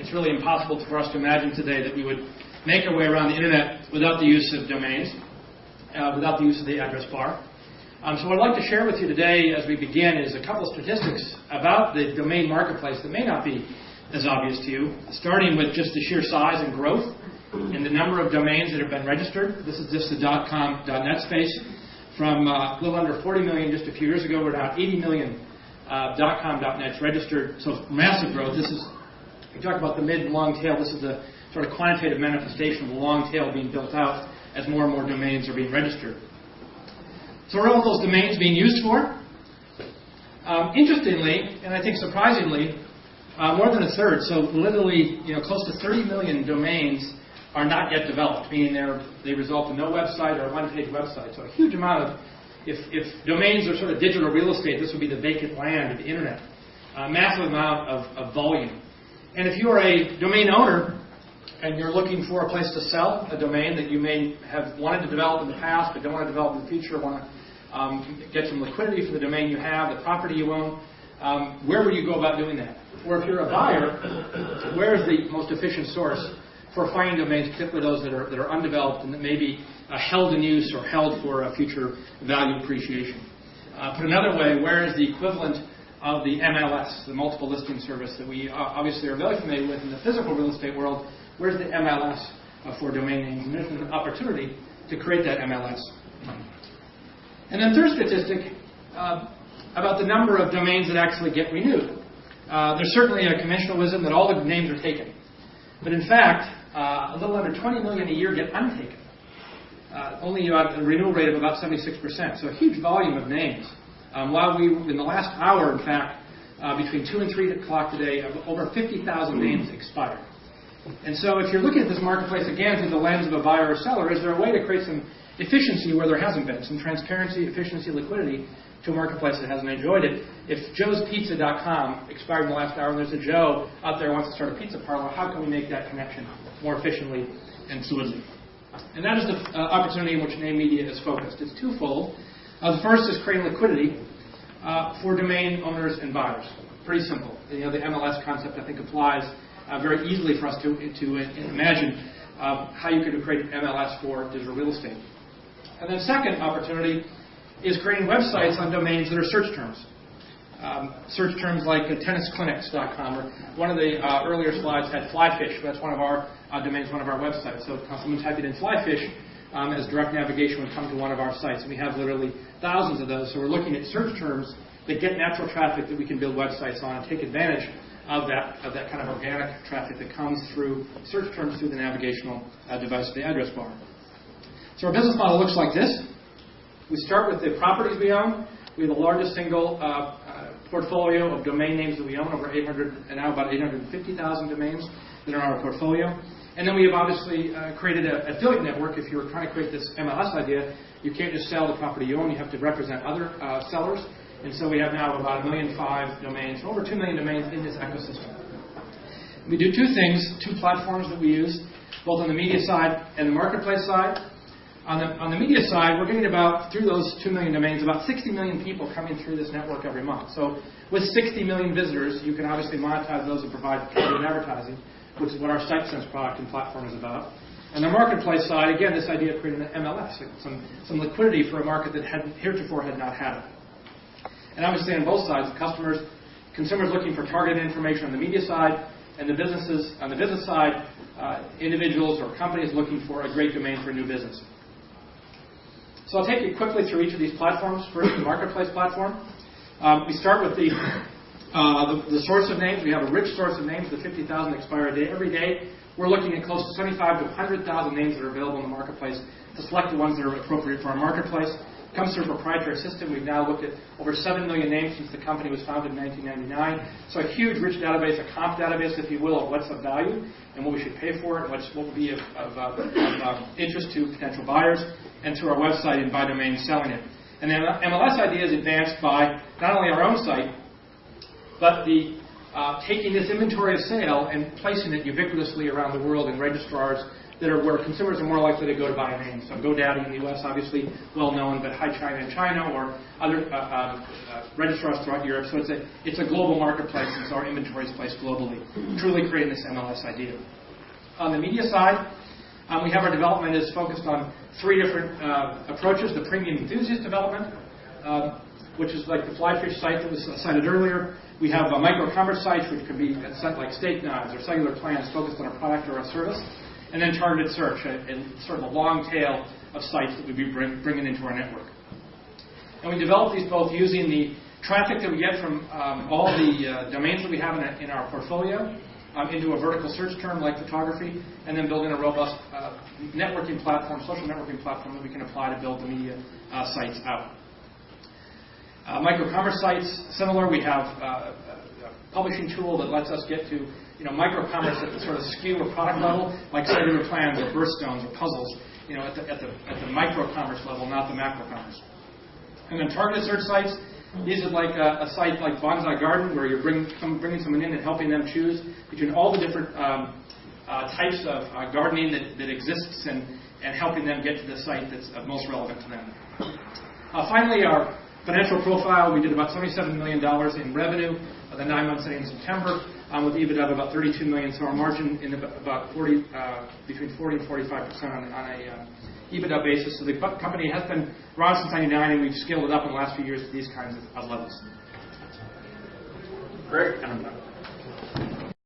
it's really impossible for us to imagine today that we would make our way around the internet without the use of domains, without the use of the address bar. So what I'd like to share with you today as we begin is a couple of statistics about the domain marketplace that may not be as obvious to you, starting with just the sheer size and growth in the number of domains that have been registered. This is just the .com, .net space. From a little under 40 million just a few years ago, we're now 80 million .com, .nets registered. So massive growth. This is, we talk about the mid and long tail. This is the sort of quantitative manifestation of the long tail being built out as more and more domains are being registered. So what are all those domains being used for? Interestingly, and I think surprisingly, more than a third, so literally close to 30 million domains are not yet developed, meaning they result in no website or a one-page website. So a huge amount of, if domains are sort of digital real estate, this would be the vacant land of the internet. A massive amount of volume. And if you are a domain owner and you're looking for a place to sell a domain that you may have wanted to develop in the past but don't want to develop in the future, want to get some liquidity for the domain you have, the property you own, where would you go about doing that? Or if you're a buyer, where is the most efficient source for finding domains, particularly those that are undeveloped and that may be held in use or held for future value appreciation? Put another way, where is the equivalent of the MLS, the multiple listing service that we obviously are very familiar with in the physical real estate world? Where's the MLS for domain names? And there's an opportunity to create that MLS. And then third statistic, about the number of domains that actually get renewed. There's certainly a conventional wisdom that all the names are taken. But in fact, a little under 20 million a year get untaken. Only about a renewal rate of about 76%. So a huge volume of names. While we, in the last hour, in fact, between 2 and 3 o'clock today, over 50,000 names expired. And so if you're looking at this marketplace, again, through the lens of a buyer or seller, is there a way to create some efficiency where there hasn't been, some transparency, efficiency, liquidity to a marketplace that hasn't enjoyed it? If joespizza.com expired in the last hour and there's a Joe out there who wants to start a pizza parlor, how can we make that connection more efficiently and fluidly? And that is the opportunity in which NameMedia is focused. It's twofold. The first is creating liquidity for domain owners and buyers. Pretty simple. The MLS concept, I think, applies very easily for us to imagine how you could create an MLS for digital real estate. And then second opportunity is creating websites on domains that are search terms. Search terms like tennisclinics.com, or one of the earlier slides had flyfish. That's one of our domains, one of our websites. So someone typed it in flyfish, as direct navigation would come to one of our sites. And we have literally thousands of those. So we're looking at search terms that get natural traffic that we can build websites on and take advantage of that kind of organic traffic that comes through search terms through the navigational device of the address bar. So our business model looks like this. We start with the properties we own. We have the largest single portfolio of domain names that we own, over 800, and now about 850,000 domains that are in our portfolio. And then we have obviously created an affiliate network. If you're trying to create this MLS idea, you can't just sell the property you own. You have to represent other sellers. And so we have now about 1.5 million domains, over 2 million domains in this ecosystem. We do two things, two platforms that we use, both on the media side and the marketplace side. On the media side, we're getting about, through those 2 million domains, about 60 million people coming through this network every month. So with 60 million visitors, you can obviously monetize those and provide targeted advertising, which is what our SiteSense product and platform is about. On the marketplace side, again, this idea of creating an MLS, some liquidity for a market that heretofore had not had it. And obviously on both sides, consumers looking for targeted information on the media side, and the businesses on the business side, individuals or companies looking for a great domain for a new business. So I'll take you quickly through each of these platforms. First, the marketplace platform. We start with the source of names. We have a rich source of names, the 50,000 expire a day. Every day, we're looking at close to 75 to 100,000 names that are available in the marketplace to select the ones that are appropriate for our marketplace. It comes through a proprietary system. We've now looked at over 7 million names since the company was founded in 1999. So a huge, rich database, a comp database, if you will, of what's of value and what we should pay for it, and what would be of interest to potential buyers, and through our website and by domain selling it. And the MLS idea is advanced by not only our own site, but taking this inventory of sale and placing it ubiquitously around the world in registrars that are where consumers are more likely to go to buy a name. So GoDaddy in the U.S., obviously well known, but Hi China in China, or other registrars throughout Europe. So it's a global marketplace, and so our inventory is placed globally, truly creating this MLS idea. On the media side, we have our development is focused on 3 different approaches. The premium enthusiast development, which is like the Flyfish site that was cited earlier. We have micro-commerce sites, which could be like steak knives or cellular plans focused on a product or a service. And then targeted search, and sort of a long tail of sites that we'd be bringing into our network. And we develop these both using the traffic that we get from all the domains that we have in our portfolio into a vertical search term like photography, and then building a robust networking platform, social networking platform that we can apply to build the media sites out. Micro-commerce sites, similar. We have a publishing tool that lets us get to micro-commerce at the sort of SKU or product level, like cellular plans or birthstones or puzzles, at the micro-commerce level, not the macro-commerce. And then targeted search sites, these are like a site like Bonsai Garden, where you're bringing someone in and helping them choose between all the different types of gardening that exists and helping them get to the site that's most relevant to them. Finally, our financial profile, we did about $77 million in revenue the 9 months ending in September, with EBITDA of about $32 million, so our margin in about between 40 and 45% on a EBITDA basis. So the company has been around since '99, and we've scaled it up in the last few years to these kinds of levels. Great.